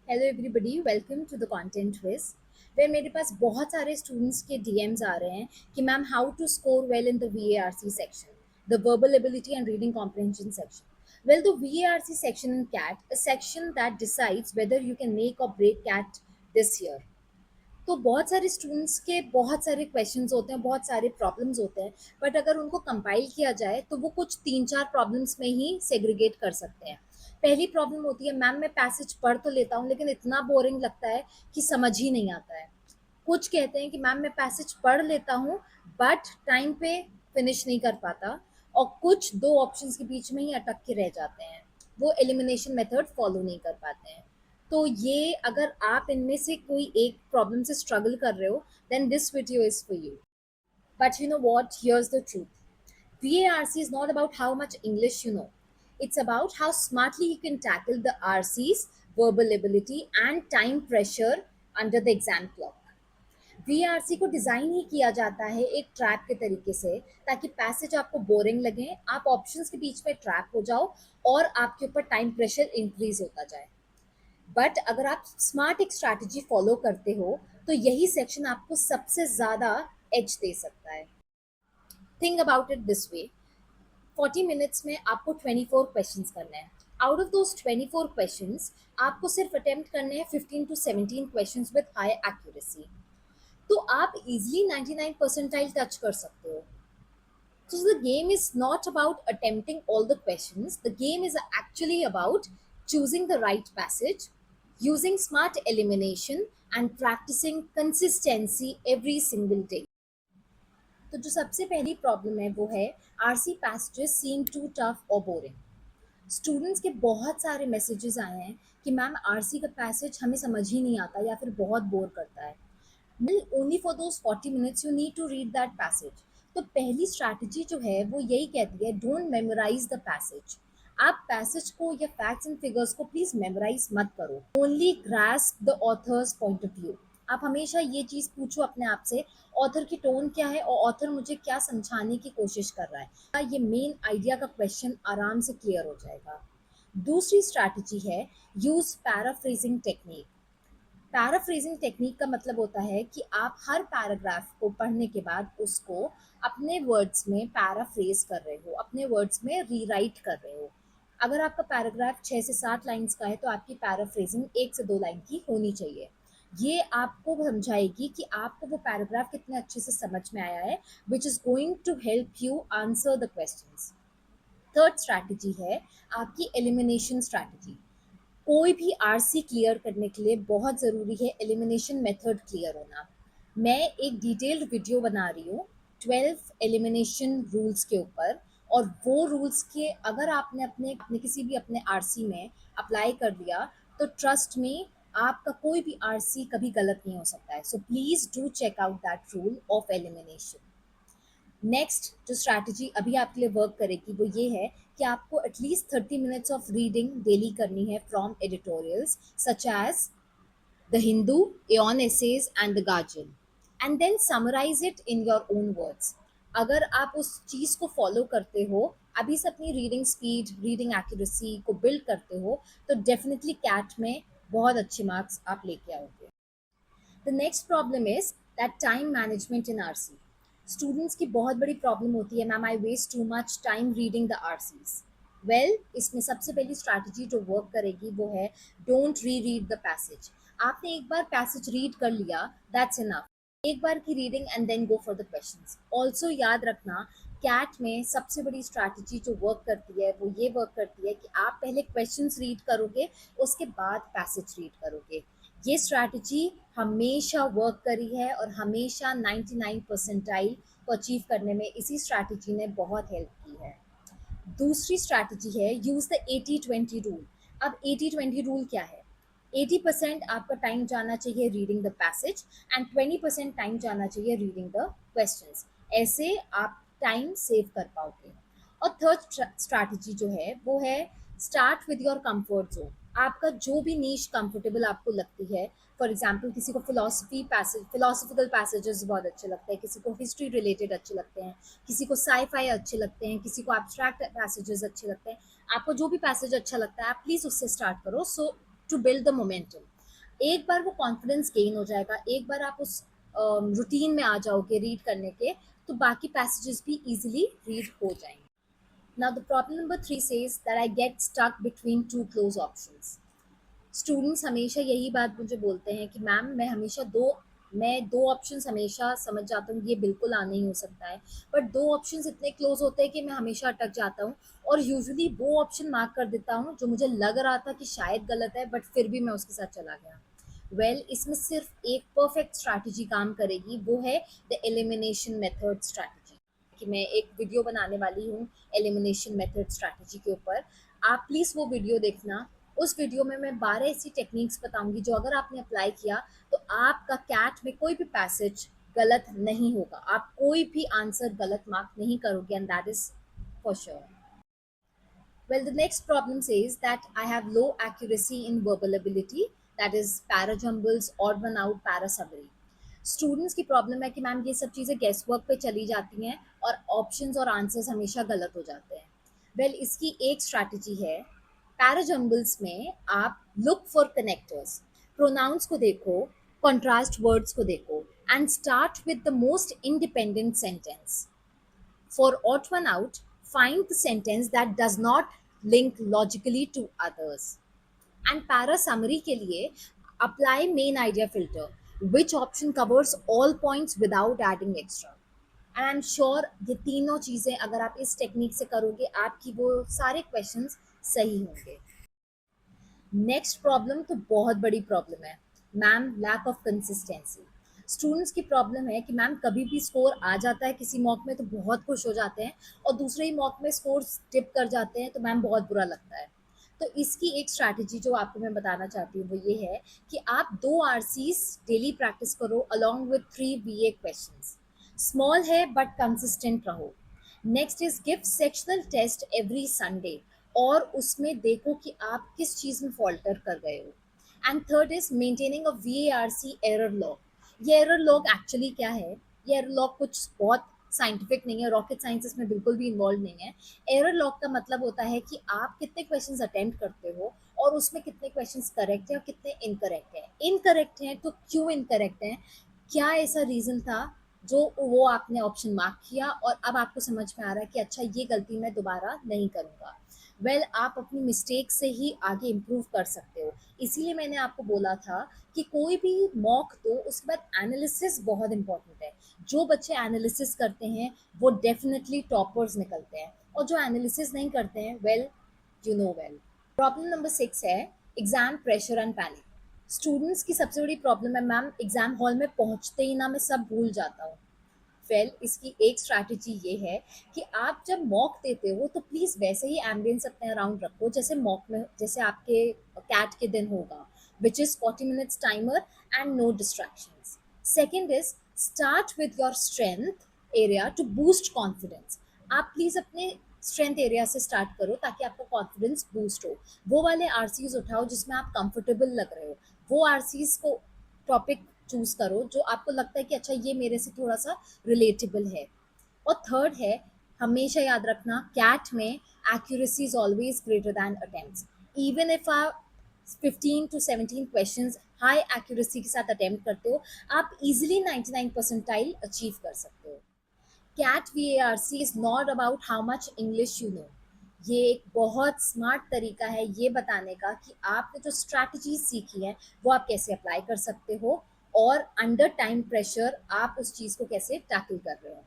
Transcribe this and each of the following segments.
Hello everybody, welcome to the content quiz. वे मेरे पास बहुत सारे स्टूडेंट्स के डीएम्स आ रहे हैं कि ma'am how to score well in the VARC section, the verbal ability and reading comprehension section. Well, the VARC section in CAT, a section that decides whether you can make or break CAT this year. तो बहुत सारे students के बहुत सारे questions होते हैं, बहुत सारे प्रॉब्लम्स होते हैं, बट अगर उनको कंपाइल किया जाए तो वो कुछ 3-4 प्रॉब्लम्स में ही सेग्रीगेट कर सकते हैं। पहली प्रॉब्लम होती है, मैम मैं पैसेज पढ़ तो लेता हूँ लेकिन इतना बोरिंग लगता है कि समझ ही नहीं आता है। कुछ कहते हैं कि मैम मैं पैसेज पढ़ लेता हूँ बट टाइम पे फिनिश नहीं कर पाता, और कुछ दो ऑप्शंस के बीच में ही अटक के रह जाते हैं, वो एलिमिनेशन मेथड फॉलो नहीं कर पाते हैं। तो ये अगर आप इनमें से कोई एक प्रॉब्लम से स्ट्रगल कर रहे हो, then this video is for you. But you know what, here's the truth. VARC is not about how much English you know. It's about how smartly you can tackle the RC's verbal ability and time pressure under the exam clock. VRC को design ही किया जाता है एक trap के तरीके से, ताकि passage आपको बोरिंग लगे, आप ऑप्शंस के बीच में ट्रैप हो जाओ और आपके ऊपर टाइम प्रेशर इंक्रीज होता जाए। बट अगर आप स्मार्ट एक स्ट्रैटेजी फॉलो करते हो तो यही सेक्शन आपको सबसे ज़्यादा एज दे सकता है। Think about it this way, 40 minutes में आपको 24 क्वेश्चंस करने हैं। आउट ऑफ दोज 24 क्वेश्चंस आपको सिर्फ अटेम्प्ट करने हैं 15 to 17 questions with high accuracy. तो आप इजीली 99 परसेंटाइल टच कर सकते हो। So the game is not about attempting all the questions. The game is actually about choosing the right passage, using smart elimination, and practicing consistency every single day. तो जो सबसे पहली problem है वो है, RC passages seem to tough और बोरिंग। Students के बहुत सारे मैसेजेस आए हैं कि मैम आरसी का पैसेज हमें समझ ही नहीं आता या फिर बहुत बोर करता है। Only for those 40 minutes you need to read that passage. तो पहली स्ट्रैटेजी जो है वो यही कहती है, डोंट मेमोराइज द पैसेज। आप पैसेज को या फैक्ट्स एंड फिगर्स को प्लीज मेमोराइज मत करो, only grasp the author's point of view. आप हमेशा ये चीज़ पूछो अपने आप से, ऑथर की टोन क्या है और ऑथर मुझे क्या समझाने की कोशिश कर रहा है। ये मेन आइडिया का क्वेश्चन आराम से क्लियर हो जाएगा। दूसरी स्ट्रैटेजी है, use paraphrasing technique. Paraphrasing technique का मतलब होता है कि आप हर पैराग्राफ को पढ़ने के बाद उसको अपने वर्ड्स में पैराफ्रेज कर रहे हो, अपने वर्ड्स में रीराइट कर रहे हो। अगर आपका पैराग्राफ 6 से 7 लाइंस का है तो आपकी पैराफ्रेजिंग 1 से 2 लाइन की होनी चाहिए। ये आपको समझाएगी कि आपको वो पैराग्राफ कितने अच्छे से समझ में आया है, which is going to help you answer the questions. Third strategy है आपकी एलिमिनेशन स्ट्रैटेजी। कोई भी आरसी क्लियर करने के लिए बहुत ज़रूरी है एलिमिनेशन मेथड क्लियर होना। मैं एक डिटेल्ड वीडियो बना रही हूँ 12 एलिमिनेशन रूल्स के ऊपर, और वो रूल्स के अगर आपने अपने किसी भी अपने आरसी में अप्लाई कर दिया तो ट्रस्ट में आपका कोई भी आरसी कभी गलत नहीं हो सकता है। So please do check out that rule of elimination. Next जो स्ट्रैटेजी अभी आपके लिए वर्क करेगी वो ये है कि आपको at least 30 minutes of reading daily करनी है from editorials such as the Hindu, Aeon essays and the Guardian, and then summarise it in your own words. अगर आप उस चीज़ को फॉलो करते हो, अभी से अपनी रीडिंग स्पीड, रीडिंग एक्यूरेसी को बिल्ड करते हो, तो डेफिनेटली कैट में बहुत अच्छे मार्क्स आप लेके आओगे। The next problem is that time management in RC. Students की बहुत बड़ी प्रॉब्लम होती है, ma'am I waste too much time reading the RCs. Well, इसमें सबसे पहली स्ट्रैटेजी जो वर्क करेगी वो है, डोंट री रीड द पैसेज। आपने एक बार पैसेज रीड कर लिया, दैट्स इनफ। एक बार की reading and then go for the questions. Also याद रखना, कैट में सबसे बड़ी स्ट्रैटेजी जो वर्क करती है वो ये वर्क करती है कि आप पहले क्वेश्चंस रीड करोगे, उसके बाद पैसेज रीड करोगे। ये स्ट्रैटेजी हमेशा वर्क करी है और हमेशा 99 परसेंटाइल को अचीव करने में इसी स्ट्रैटेजी ने बहुत हेल्प की है। दूसरी स्ट्रैटेजी है, यूज़ द 80-20 रूल। अब 80-20 रूल क्या है? 80% आपका टाइम जाना चाहिए reading the passage and 20% time जाना चाहिए रीडिंग द क्वेश्चंस। ऐसे आप टाइम सेव कर पाओगे। और थर्ड स्ट्रैटेजी जो है वो है, start with your comfort zone. आपका जो भी नीश कंफर्टेबल आपको लगती है, फॉर एग्जाम्पल किसी को फिलोसफिकल पैसेजेस बहुत अच्छे लगते हैं, किसी को हिस्ट्री रिलेटेड अच्छे लगते हैं, किसी को साई-फाई अच्छे लगते हैं, किसी को एब्स्ट्रैक्ट पैसेजेस अच्छे लगते हैं। आपको जो भी पैसेज अच्छा लगता है आप प्लीज़ उससे स्टार्ट करो, सो टू बिल्ड द मोमेंटम। एक बार वो कॉन्फिडेंस गेन हो जाएगा, एक बार आप उस रूटीन में आ जाओगे रीड करने के, तो बाकी पैसेजेस भी इजीली रीड हो जाएंगे. Now the problem number 3 says that I get stuck between two close options. Students हमेशा यही बात मुझे बोलते हैं कि मैम मैं दो ऑप्शंस हमेशा समझ जाता हूँ, ये बिल्कुल आना ही हो सकता है, बट दो ऑप्शंस इतने क्लोज होते हैं कि मैं हमेशा अटक जाता हूँ और यूजुअली वो ऑप्शन मार्क कर देता हूँ जो मुझे लग रहा था कि शायद गलत है, बट फिर भी मैं उसके साथ चला गया. इसमें सिर्फ एक परफेक्ट स्ट्रैटेजी काम करेगी, वो है द एलिमिनेशन मेथड स्ट्रैटेजी. कि मैं एक वीडियो बनाने वाली हूँ एलिमिनेशन मेथड स्ट्रैटेजी के ऊपर. आप प्लीज़ वो वीडियो देखना. उस वीडियो में मैं 12 ऐसी टेक्निक्स बताऊंगी जो अगर आपने अप्लाई किया तो आपका कैट में कोई भी पैसेज गलत नहीं होगा, आप कोई भी आंसर गलत मार्क नहीं करोगे, and that is for sure. Well, the next problem says that I have low accuracy in verbal ability, that is parajumbles, odd one out, para summary. Students की प्रॉब्लम है कि मैम ये सब चीज़ें guess work पे चली जाती हैं और ऑप्शंस और आंसर्स हमेशा गलत हो जाते हैं. इसकी एक स्ट्रैटेजी है. पैराजम्बल्स में आप लुक फॉर कनेक्टर्स, प्रोनाउंस को देखो, कॉन्ट्रास्ट वर्ड्स को देखो, and start with the most independent sentence. For odd one out, find the sentence that does not link logically to others. And para summary के लिए apply main idea filter, which option covers all points without adding extra. And I'm sure ये तीनों चीज़ें अगर आप इस technique से करोगे, आपकी वो सारे क्वेश्चंस सही होंगे. नेक्स्ट प्रॉब्लम तो बहुत बड़ी प्रॉब्लम है ma'am, lack of consistency. Students की प्रॉब्लम है कि मैम कभी भी स्कोर आ जाता है किसी मॉक में तो बहुत खुश हो जाते हैं, और दूसरे ही मॉक में स्कोर डिप कर जाते हैं तो मैम बहुत बुरा लगता है. तो इसकी एक स्ट्रैटेजी जो आपको मैं बताना चाहती हूँ वो ये है कि आप 2 RCs डेली प्रैक्टिस करो along with 3 VA questions. Small है बट कंसिस्टेंट रहो. Next is give sectional test every Sunday, और उसमें देखो कि आप किस चीज़ में फॉल्टर कर गए हो. And third is maintaining a VARC error log. ये एरर लॉग एक्चुअली क्या है? ये एरर लॉग कुछ बहुत साइंटिफिक नहीं है, रॉकेट साइंस इसमें बिल्कुल भी इन्वॉल्व नहीं है. एरर लॉग का मतलब होता है कि आप कितने क्वेश्चंस अटेम्प्ट करते हो और उसमें कितने क्वेश्चंस करेक्ट हैं और कितने इनकरेक्ट हैं. इनकरेक्ट हैं तो क्यों इनकरेक्ट हैं, क्या ऐसा रीज़न था जो वो आपने ऑप्शन मार्क किया और अब आपको समझ में आ रहा है कि अच्छा ये गलती मैं दोबारा नहीं करूँगा. आप अपनी मिस्टेक से ही आगे इम्प्रूव कर सकते हो. इसीलिए मैंने आपको बोला था कि कोई भी मॉक दो उसके बाद एनालिसिस बहुत इंपॉर्टेंट है. जो बच्चे एनालिसिस करते हैं वो डेफिनेटली टॉपर्स निकलते हैं, और जो एनालिसिस नहीं करते हैं you know well. Problem number 6 है exam pressure and panic. Students की सबसे बड़ी प्रॉब्लम है मैम एग्जाम हॉल में पहुंचते ही ना मैं सब भूल जाता हूँ. इसकी एक स्ट्रैटेजी ये है कि आप जब मॉक देते हो तो प्लीज़ वैसे ही एम्बियंस अपने अराउंड रखो जैसे मॉक में, जैसे आपके कैट के दिन होगा, which is 40 minutes timer and no distractions. Second is start with your strength area to boost confidence. आप प्लीज़ अपने स्ट्रेंथ एरिया से स्टार्ट करो ताकि आपका कॉन्फिडेंस बूस्ट हो. वो वाले RCs उठाओ जिसमें आप कंफर्टेबल लग रहे हो. वो RCs को टॉपिक चूज करो जो आपको लगता है कि अच्छा ये मेरे से थोड़ा सा रिलेटेबल है. और थर्ड है, हमेशा याद रखना कैट में accuracy is always greater than attempts. Even if आप 15 to 17 क्वेश्चंस हाई एक्यूरेसी के साथ अटेम्प्ट करते हो, आप इजीली 99 परसेंटाइल अचीव कर सकते हो. CAT VARC is not about how much English you know. ये एक बहुत स्मार्ट तरीका है ये बताने का कि आपने जो स्ट्रैटेजी सीखी है वो आप कैसे अप्लाई कर सकते हो, और अंडर टाइम प्रेशर आप उस चीज़ को कैसे टैकल कर रहे हो.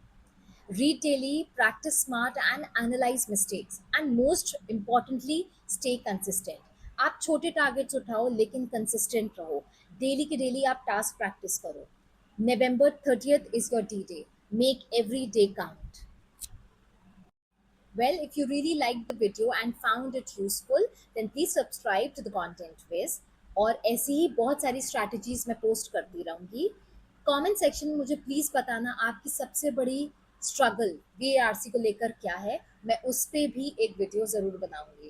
Read daily, practice smart and analyse mistakes, and most importantly stay consistent. आप छोटे टारगेट्स उठाओ लेकिन कंसिस्टेंट रहो. डेली के डेली आप टास्क प्रैक्टिस करो. November 30th is your D-Day. Make every day count. If you really liked the video and found it useful, then please subscribe to the Content Wiz. और ऐसी ही बहुत सारी strategies मैं post करती रहूँगी. Comment section में मुझे प्लीज़ बताना आपकी सबसे बड़ी स्ट्रगल VARC को लेकर क्या है, मैं उस पर भी एक वीडियो ज़रूर बनाऊँगी.